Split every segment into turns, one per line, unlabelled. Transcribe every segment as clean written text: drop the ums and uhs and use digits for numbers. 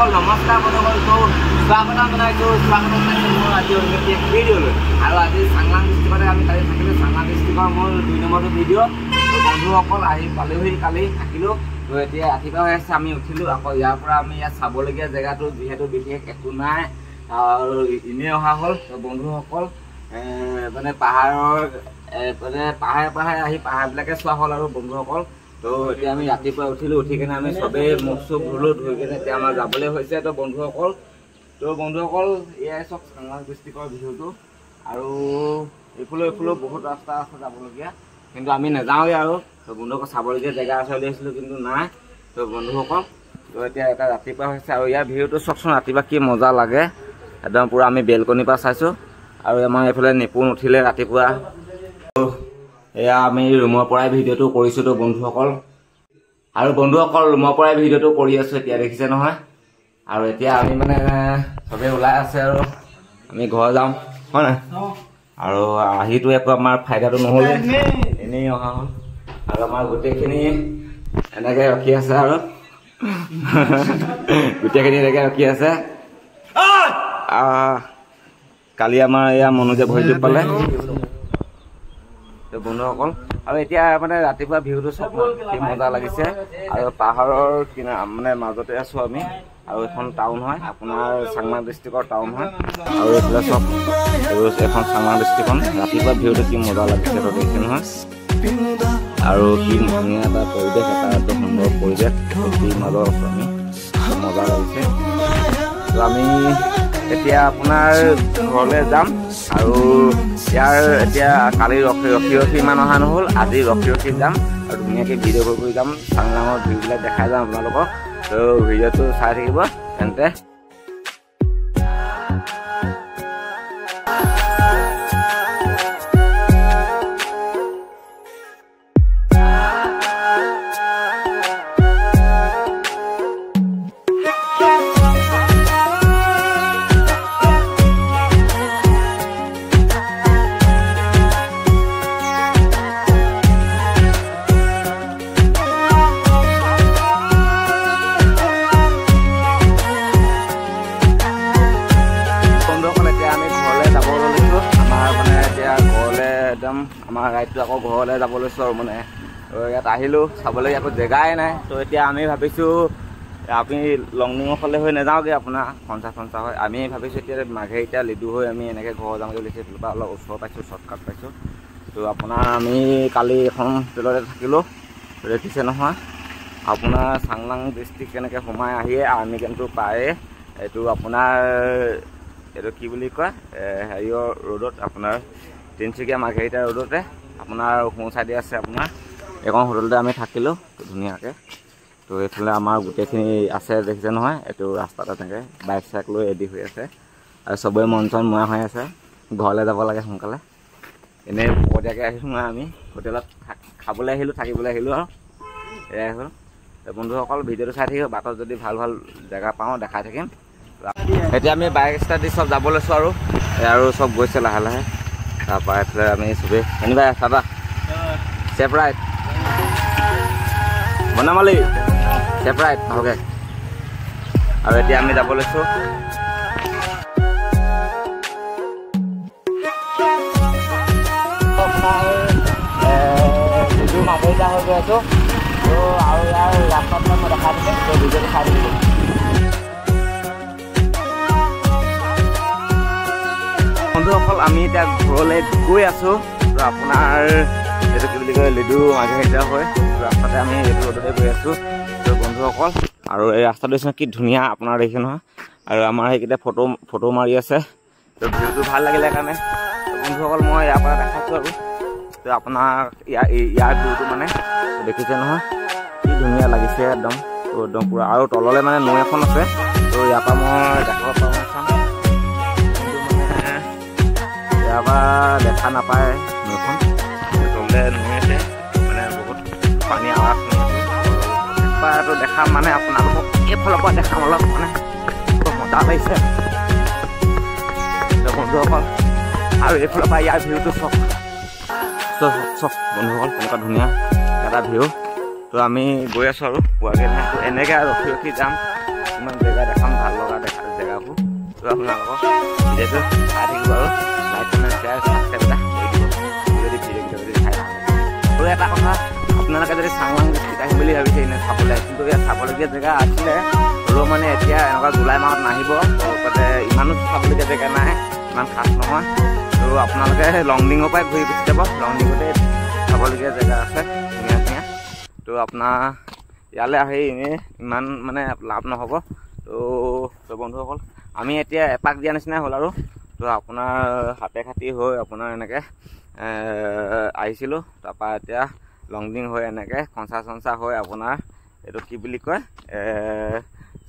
নমস্কাৰ বন্ধুসকল, স্বাগতম জনাইছোঁ মোৰ আজি ভিডিঅ'লৈ। আৰু আজি চাংলাং ডিষ্ট্ৰিক্টতে আমি কালি থাকিলোঁ। চাংলাং ডিষ্ট্ৰিক্টৰ মোৰ 2 নম্বৰটো ভিডিঅ'। তো বন্ধুসকল আহি পালেহি, কালি থাকিলোঁ। তো এতিয়া ৰাতিপুৱা হৈ আছে, আমি উঠিলোঁ। আকৌ ইয়াৰ পৰা আমি ইয়াত চাবলগীয়া জেগাটো যিহেতু বিশেষ একো নাই আৰু এনেই অহা হ'ল। তো বন্ধুসকল মানে পাহাৰৰ মানে পাহাৰে আহি পাহাৰবিলাকে চোৱা হ'ল আৰু বন্ধুসকল। তো এতিয়া আমি ৰাতিপুৱা উঠিলোঁ, উঠি কিনে আমি চবেই মুখ চুখ ধুলোঁ, ধুই কিনে এতিয়া আমাৰ যাবলৈ হৈছে। তো বন্ধুসকল এয়াই চব চাংলাং ডিষ্ট্ৰিক্টৰ ভিউটো। আৰু এইফালেও বহুত ৰাস্তা আছে যাবলগীয়া, কিন্তু আমি নাযাওঁগৈ আৰু। তো বন্ধুসকল চাবলগীয়া জেগা আছে বুলি ভাবিছিলোঁ, কিন্তু নাই। তো বন্ধুসকল তো এতিয়া এটা ৰাতিপুৱা হৈছে আৰু ইয়াৰ ভিউটো চাওকচোন, ৰাতিপুৱা কি মজা লাগে একদম পূৰা। আমি বেলকনিৰ পৰা চাইছোঁ আৰু আমাৰ এইফালে নিপুণ উঠিলে ৰাতিপুৱা। এয়া আমি ৰুমৰ পৰাই ভিডিঅ'টো কৰিছোঁ। তো বন্ধুসকল ৰুমৰ পৰাই ভিডিঅ'টো কৰি আছোঁ, এতিয়া দেখিছে নহয়। আৰু এতিয়া আমি মানে চবেই ওলাই আছে আৰু আমি ঘৰ যাম, হয় নাই? আৰু আহিটো একো আমাৰ ফাইদাটো নহ'লে, এনেই অহা হ'ল। আৰু আমাৰ গোটেইখিনি এনেকৈ ৰখি আছে আৰু গোটেইখিনি এনেকৈ ৰখি আছে। কালি আমাৰ এয়া মনোজে ভৰিটো পালে। তো বন্ধুসকল আৰু এতিয়া মানে ৰাতিপুৱা ভিউটো চব কি মজা লাগিছে। আৰু পাহাৰৰ মানে মাজতে আছোঁ আমি। আৰু এখন টাউন হয়, আপোনাৰ চাংলাং ডিষ্ট্ৰিক্টৰ টাউন হয়। আৰু এইফালে চব এখন চাংলাং ডিষ্ট্ৰিক্টখন। ৰাতিপুৱা ভিউটো কি মজা লাগিছে তো দেখিছে নহয়। আৰু কি ধুনীয়া এটা পৰিৱেশ, এটা সুন্দৰ পৰিৱেশ। কি মাজত আছোঁ আমি, মজা লাগিছে। তো আমি এতিয়া আপোনাৰ ঘৰলৈ যাম। আৰু ইয়াৰ এতিয়া কালি ৰখি ইমান অহা নহ'ল, আজি ৰখি যাম আৰু ধুনীয়াকৈ ভিডিঅ' কৰি যাম। চাংলাঙৰ ভিউবিলাক দেখাই যাম আপোনালোকক। তো ভিডিঅ'টো চাই থাকিব তেন্তে। আমাৰ ৰাইডটো আকৌ ঘৰলৈ যাব লৈছোঁ আৰু মানে ইয়াত আহিলোঁ, চাবলৈ একো জেগাই নাই। তো এতিয়া আমি ভাবিছোঁ আমি লংডিঙৰ ফালে হৈ নাযাওঁগৈ, আপোনাৰ ফঞ্চা হয়। আমি ভাবিছোঁ এতিয়া মাঘেৰিটা লিডু হৈ আমি এনেকৈ ঘৰ যামগৈ বুলিছোঁ। এইফালৰ পৰা অলপ ওচৰ পাইছোঁ, শ্বৰ্টকাট পাইছোঁ। তো আপোনাৰ আমি কালি এখন হোটেলতে থাকিলোঁ, দেখিছে নহয়। আপোনাৰ চাংলাং ডিষ্ট্ৰিক্ট কেনেকৈ সোমাই আহিয়ে আৰ্মি কেম্পটো পায়ে এইটো আপোনাৰ এইটো কি বুলি কয় হেৰিয়ৰ ৰোডত, আপোনাৰ তিনিচুকীয়া মাঘেৰিটা ৰোডতে আপোনাৰ সোঁ চাইডে আছে আপোনাৰ এখন হোটেলতে আমি থাকিলোঁ ধুনীয়াকৈ। তো এইফালে আমাৰ গোটেইখিনি আছে দেখিছে নহয়। এইটো ৰাস্তাতে তেনেকৈ বাইক চাইক লৈ ৰেডি হৈ আছে আৰু চবেই মন চন মৰা হৈ আছে। ঘৰলৈ যাব লাগে সোনকালে। এনেই ভকতীয়াকৈ আহিছোঁ মই, আমি হোটেলত খাবলৈ আহিলোঁ, থাকিবলৈ আহিলোঁ আৰু এয়াই হ'ল। বন্ধুসকল ভিডিঅ'টো চাই থাকিব, বাটত যদি ভাল জেগা পাওঁ দেখাই থাকিম। এতিয়া আমি বাইক ষ্টাৰ্ট দি চব যাব লৈছোঁ আৰু চব গৈছে লাহে। তাৰপৰা এইফালে আমি চবেই এনিবা চাবা চেপৰাইট বনামালি চেপৰাইট ভালকৈ। আৰু এতিয়া আমি যাব লৈছোঁ। আপোনাৰ যিটো মাঘেৰিটা হৈ গৈ আছোঁ। তো আৰু ইয়াৰ ৰাস্তাত মই দেখাই দিম, তো ভিডিঅ'টো চাই দিলোঁ। বন্ধুসকল আমি এতিয়া ঘৰলৈ গৈ আছোঁ। তো আপোনাৰ এইটো কি বুলি কয় লিডু মাঘেৰিটা হয় ৰাস্তাতে আমি এইটো ৰোডতে গৈ আছোঁ। তো বন্ধুসকল আৰু এই ৰাস্তাটো কি ধুনীয়া আপোনাৰ দেখিছে নহয়। আৰু আমাৰ সেইকেইটা ফটো মাৰি আছে। তো ভিউটো ভাল লাগিলে কাৰণে বন্ধুসকল মই ইয়াৰ পৰা দেখাইছোঁ আৰু। তো আপোনাৰ ইয়াৰ ভিউটো মানে দেখিছে নহয়, কি ধুনীয়া লাগিছে একদম। তো একদম পূৰা আৰু তললৈ মানে নৈ এখন আছে। তো ইয়াৰ পৰা মই দেখাব পাৰোঁ চাম, ইয়াৰ পৰা দেখা নাপায় নৈখন। তললৈ নৈ আছে মানে বহুত পানী আৱাজ শুনি আছোঁ। দেখাম মানে আপোনালোকক এইফালৰ পৰা দেখাম অলপ মানে মজা লাগিছে বন্ধুসকল। আৰু এইফালৰ পৰা ইয়াৰ ভিউটো চব বন্ধুসকল কেনেকুৱা ধুনীয়া এটা ভিউ। তো আমি গৈ আছোঁ আৰু পোৱাগৈ নাই। তো এনেকৈ ৰখি যাম, কিমান জেগা দেখাম তো আপোনালোকক ভিডিঅ'টো চাই থাকিব আৰু লাইক কমেণ্ট শ্বেয়াৰ ছাবস্ক্ৰাইব এটা কৰি দিব যদি ভিডিঅ'টো যদি চাই ভাল লাগে। আৰু এটা কথা, আপোনালোকে যদি চাংলাং ডিষ্ট্ৰিক্ট আহিম বুলি ভাবিছে এনে চাবলৈ, কিন্তু ইয়াত চাবলগীয়া জেগা আছিলে হ'লেও মানে এতিয়া এনেকুৱা জুলাই মাহত নাহিব, তাতে ইমানো চাবলগীয়া জেগা নাই, ইমান খাছ নহয়। তো আপোনালোকে লংডিঙৰ পৰাই ঘূৰি গুচি যাব, লংডিঙতে চাবলগীয়া জেগা আছে ধুনীয়া ধুনীয়া। তো আপোনাৰ ইয়ালৈ আহি এনেই ইমান মানে লাভ নহ'ব। তো বন্ধুসকল, আমি এতিয়া এপাক দিয়া নিচিনাই হ'ল আৰু। তো আপোনাৰ হাতে খাতি হৈ আপোনাৰ এনেকৈ আহিছিলোঁ, তাৰপৰা এতিয়া লংডিং হৈ এনেকৈ খঞ্চা চঞ্চা হৈ আপোনাৰ এইটো কি বুলি কয়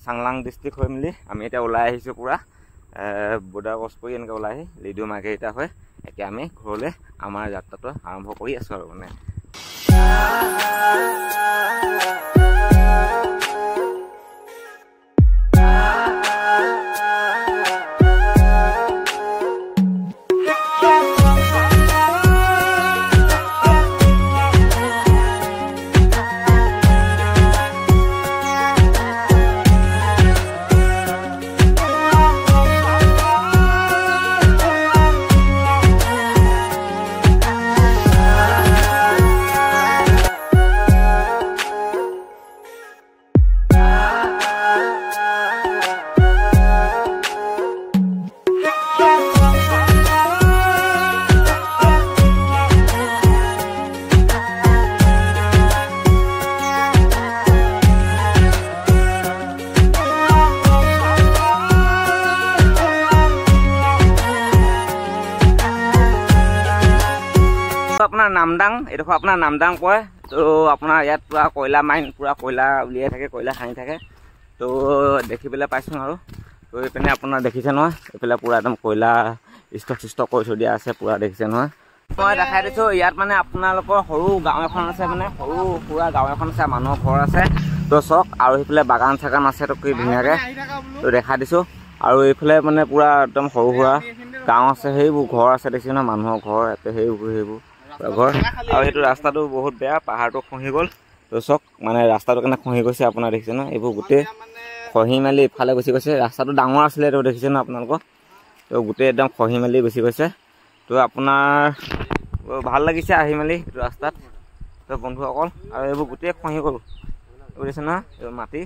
চাংলাং ডিষ্ট্ৰিক্ট হৈ মেলি আমি এতিয়া ওলাই আহিছোঁ পূৰা বৰ্ডাৰ ক্ৰছ কৰি এনেকৈ ওলাই আহি লিডু মাৰ্ঘেৰিটা হৈ এতিয়া আমি ঘৰলৈ আমাৰ যাত্ৰাটো আৰম্ভ কৰি আছোঁ আৰু মানে। আপোনাৰ নামদাং, এইডোখৰ আপোনাৰ নামদাং পৰে। তো আপোনাৰ ইয়াত পূৰা কয়লা মাইন, পূৰা কয়লা উলিয়াই থাকে, কয়লা খানি থাকে। তো দেখিবলৈ পাইছোঁ আৰু। তো এইপিনে আপোনাৰ দেখিছে নহয়, এইফালে পূৰা একদম কয়লা ষ্টক কৰি থৈ দিয়া আছে, পূৰা দেখিছে নহয়। মই দেখাই দিছোঁ ইয়াত মানে আপোনালোকৰ সৰু গাঁও এখন আছে, মানে সৰু সুৰা গাঁও এখন আছে, মানুহৰ ঘৰ আছে। তো চক আৰু সেইফালে বাগান চাগান আছে, তো কি ধুনীয়াকৈ তো দেখাই দিছোঁ। আৰু এইফালে মানে পূৰা একদম সৰু সুৰা গাঁও আছে, সেইবোৰ ঘৰ আছে দেখিছে নহয়, মানুহৰ ঘৰ ইয়াতে সেইবোৰ ঘৰ। আৰু সেইটো ৰাস্তাটো বহুত বেয়া, পাহাৰটো খহি গ'ল। তো চক মানে ৰাস্তাটো কাৰণে খহি গৈছে, আপোনাৰ দেখিছে নহয়, এইবোৰ গোটেই খহি মেলি ইফালে গুচি গৈছে। ৰাস্তাটো ডাঙৰ আছিলে, এইটো দেখিছে ন আপোনালোকক। তো গোটেই একদম খহি মেলি গুচি গৈছে। তো আপোনাৰ ভাল লাগিছে আহি মেলি এইটো ৰাস্তাত। তো বন্ধুসকল, আৰু এইবোৰ গোটেই খহি গ'ল, বুজিছে নহয়, এইবোৰ মাটি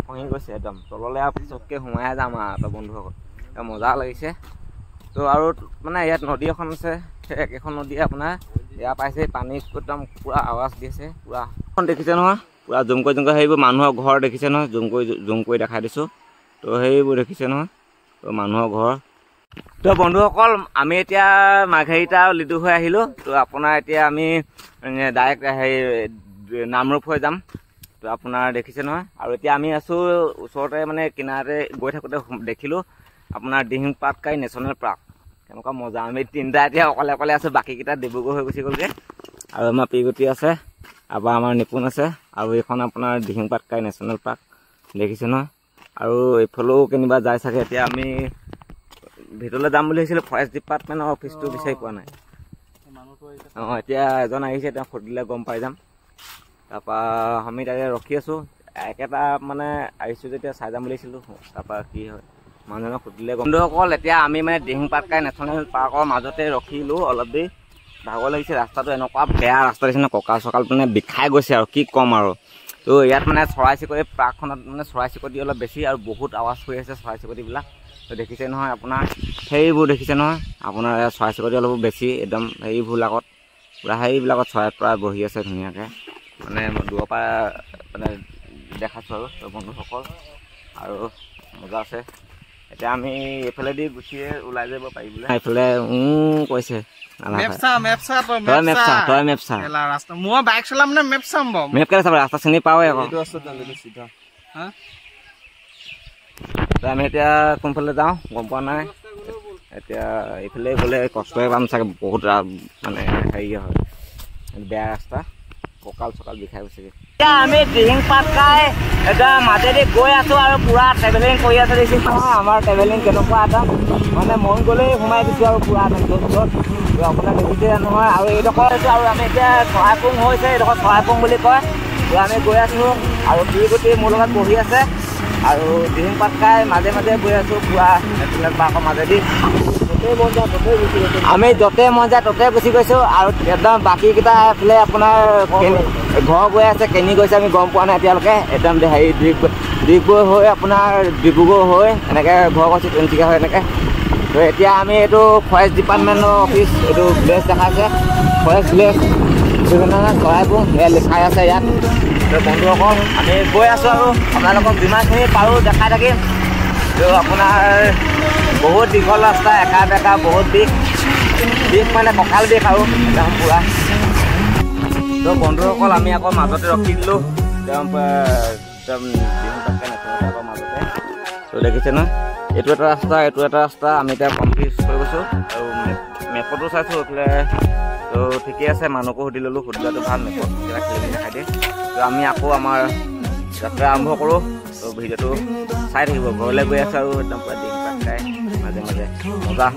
খহি গৈছে একদম তললৈ, আৰু চককৈ সোমাই যাম আৰু বন্ধুসকল, মজা লাগিছে। তো আৰু মানে ইয়াত নদী এখন আছে, একেখন নদীয়ে আপোনাৰ ইয়াৰ পাইছে পানী একদম পূৰা আৱাজ দি আছে, পূৰা দেখিছে নহয়, পূৰা জুম কৰি সেইবোৰ মানুহৰ ঘৰ দেখিছে নহয়, জুম কৰি দেখাই দিছোঁ। তো সেইবোৰ দেখিছে নহয়, তো মানুহৰ ঘৰ। তো বন্ধুসকল, আমি এতিয়া মাৰ্ঘেৰিটা লিডু হৈ আহিলোঁ। তো আপোনাৰ এতিয়া আমি ডাইৰেক্ট হেৰি নামৰূপ হৈ যাম। তো আপোনাৰ দেখিছে নহয়। আৰু এতিয়া আমি আছোঁ ওচৰতে, মানে কিনাৰতে গৈ থাকোঁতে দেখিলোঁ আপোনাৰ দিহিং পাটকাই নেশ্যনেল পাৰ্ক। কেনেকুৱা মজা, আমি তিনিটা এতিয়া অকলে অকলে আছোঁ, বাকীকেইটা ডিব্ৰুগড় হৈ গুচি গ'লগৈ। আৰু আমাৰ পিগুটি আছে, আৰু আমাৰ নিপুণ আছে, আৰু এইখন আপোনাৰ দিহিং পাটকাই নেশ্যনেল পাৰ্ক দেখিছে নহয়। আৰু এইফালেও কেনিবা যায় চাগে। এতিয়া আমি ভিতৰলৈ যাম বুলি ভাবিছিলোঁ, ফৰেষ্ট ডিপাৰ্টমেণ্টৰ অফিচটো বিচাৰি পোৱা নাই। অঁ, এতিয়া এজন আহিছে, তেওঁ সুধিলে গম পাই যাম। তাৰপৰা আমি তাতে ৰখি আছোঁ, একেটা মানে আহিছোঁ যেতিয়া চাই যাম বুলিছিলোঁ। তাৰপৰা কি হয় মানুহজনক সুধিলে। বন্ধুসকল, এতিয়া আমি মানে দিহিং পাটকাই নেশ্যনেল পাৰ্কৰ মাজতে ৰখিলোঁ অলপ দেৰি, ভাগৰ লাগিছে। ৰাস্তাটো এনেকুৱা বেয়া ৰাস্তা দিছে নহয়, কঁকাল চকাল মানে বিষাই গৈছে আৰু কি ক'ম আৰু। তো ইয়াত মানে চৰাই চিৰিকটি, পাৰ্কখনত মানে চৰাই চিৰিকটি অলপ বেছি, আৰু বহুত আৱাজ হৈ আছে চৰাই চিৰিকটিবিলাক। তো দেখিছে নহয় আপোনাৰ, সেইবোৰ দেখিছে নহয় আপোনাৰ, চৰাই চিৰিকটি অলপ বেছি একদম সেইবিলাকত, পূৰা সেইবিলাকত চৰাই প্ৰায় বহি আছে ধুনীয়াকৈ, মানে দূৰৰ পৰা মানে দেখাছোঁ আৰু বন্ধুসকল। আৰু মজা আছে। এতিয়া আমি এইফালেদি গুচিয়ে ওলাই যাব পাৰিবলৈ, এইফালে কৈছে ৰাস্তা চিনি পাওঁৱে আকৌ। আমি এতিয়া কোনফালে যাওঁ গম পোৱা নাই। এতিয়া এইফালে গ'লে কষ্টই পাম চাগে, বহুত মানে হেৰি হয়, বেয়া ৰাস্তা, কঁকাল চকাল বিষাই গৈছেগৈ। এতিয়া আমি দিহিং পাটকাই এতিয়া মাজেদি গৈ আছোঁ আৰু পূৰা ট্ৰেভেলিং কৰি আছোঁ। দেখিছোঁ নহয় আমাৰ ট্ৰেভেলিং কেনেকুৱা একদম, মানে মন গ'লেই সোমাই দিছোঁ আৰু পূৰা আপোনাৰ দেখিছে নহয়। আৰু এইডোখৰ আছোঁ, আৰু আমি এতিয়া চৰাইপুং হৈছে, এইডোখৰ চৰাইপুং বুলি কয়। আমি গৈ আছোঁ, আৰু পিগুটি মোৰ লগত বহি আছে। আৰু দিহিং পাত খাই মাজে মাজে গৈ আছোঁ পুৱা নেশ্যনেল পাৰ্কৰ মাজেদি আমি য'তে মন যায় ত'তে গুচি গৈছোঁ আৰু একদম বাকীকেইটা এইফালে আপোনাৰ ঘৰ গৈ আছে কেনি গৈছে আমি গম পোৱা নাই এতিয়ালৈকে একদম হেৰি ডিগবৈ হৈ আপোনাৰ ডিব্ৰুগড় হৈ এনেকৈ ঘৰ গৈছোঁ তিনিচুকীয়া হৈ এনেকৈ তো এতিয়া আমি এইটো ফৰেষ্ট ডিপাৰ্টমেণ্টৰ অফিচ এইটো ভিলেজ দেখাইছে ফৰেষ্ট ভিলেজ বিভিন্ন ধৰণৰ চৰাইবোৰ ইয়াত লিখাই আছে ইয়াত তো বন্ধুসকল আমি গৈ আছোঁ আৰু আপোনালোকক যিমানখিনি পাৰোঁ দেখাই থাকিম তো আপোনাৰ বহুত দীঘল ৰাস্তা একা বেকা বহুত বিষ মানে কঁকাল বিষ আৰু একদম পূৰা তো বন্ধুসকল আমি আকৌ মাজতে ৰখি দিলোঁ একদম আকৌ মাজতে তো দেখিছে নহয় এইটো এটা ৰাস্তা আমি এতিয়া কমপ্লিট কৰি গৈছোঁ আৰু মেপতো চাইছোঁ এইফালে তো ঠিকেই আছে মানুহকো সুধি ল'লোঁ সুধি লোৱাটো ভাল মেপত কিবা খেলি দেখাই দিয়ে তো আমি আকৌ আমাৰ যাত্ৰা আৰম্ভ কৰোঁ তো ভিডিঅ'টো চাই থাকিব ঘৰলৈ গৈ আছে আৰু একদম পূৰা দিন পাত খাই মাজে মাজে মজা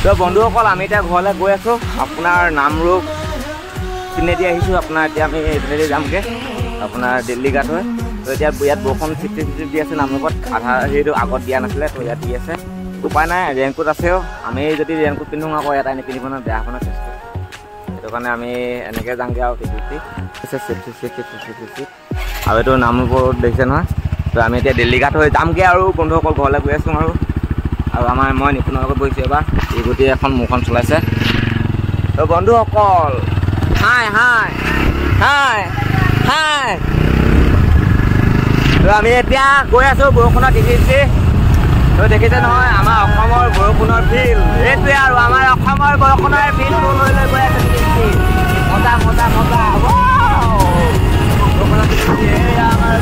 তো বন্ধুসকল আমি এতিয়া ঘৰলৈ গৈ আছোঁ আপোনাৰ নামৰূপ পিনেদি আহিছোঁ আপোনাৰ এতিয়া আমি এইপিনেদি যামগৈ আপোনাৰ দিল্লী ঘাট হৈ তো এতিয়া ইয়াত বৰষুণ চিটি দি আছে নামৰূপত আধা সেইটো আগত দিয়া নাছিলে তো ইয়াত দি আছে উপায় নাই ৰেইনকোট আছেও আমি যদি ৰেইনকোট পিন্ধোঁ আকৌ এটা নিপিন্ধিব নহয় বেয়া হ'ব নহয় চেষ্টা সেইটো কাৰণে আমি এনেকৈ যামগৈ আৰু আৰু এইটো নামৰূপত দেখিছে নহয় তো আমি এতিয়া দিল্লী ঘাট হৈ যামগৈ আৰু বন্ধুসকল ঘৰলৈ গৈ আছোঁ আৰু মই নিপুণৰ লগত বহিছোঁ এবাৰ এই গোটেই এখন মোৰখন চলাইছে তো বন্ধুসকল হাই তো আমি এতিয়া গৈ আছোঁ বৰষুণত তিতি তো দেখিছে নহয় আমাৰ অসমৰ বৰষুণৰ ফিল্ড এইটোৱে আৰু আমাৰ অসমৰ বৰষুণৰ ফিল্ডটো লৈ গৈ আছে মজা বৰষুণত তিতি এয়া আমাৰ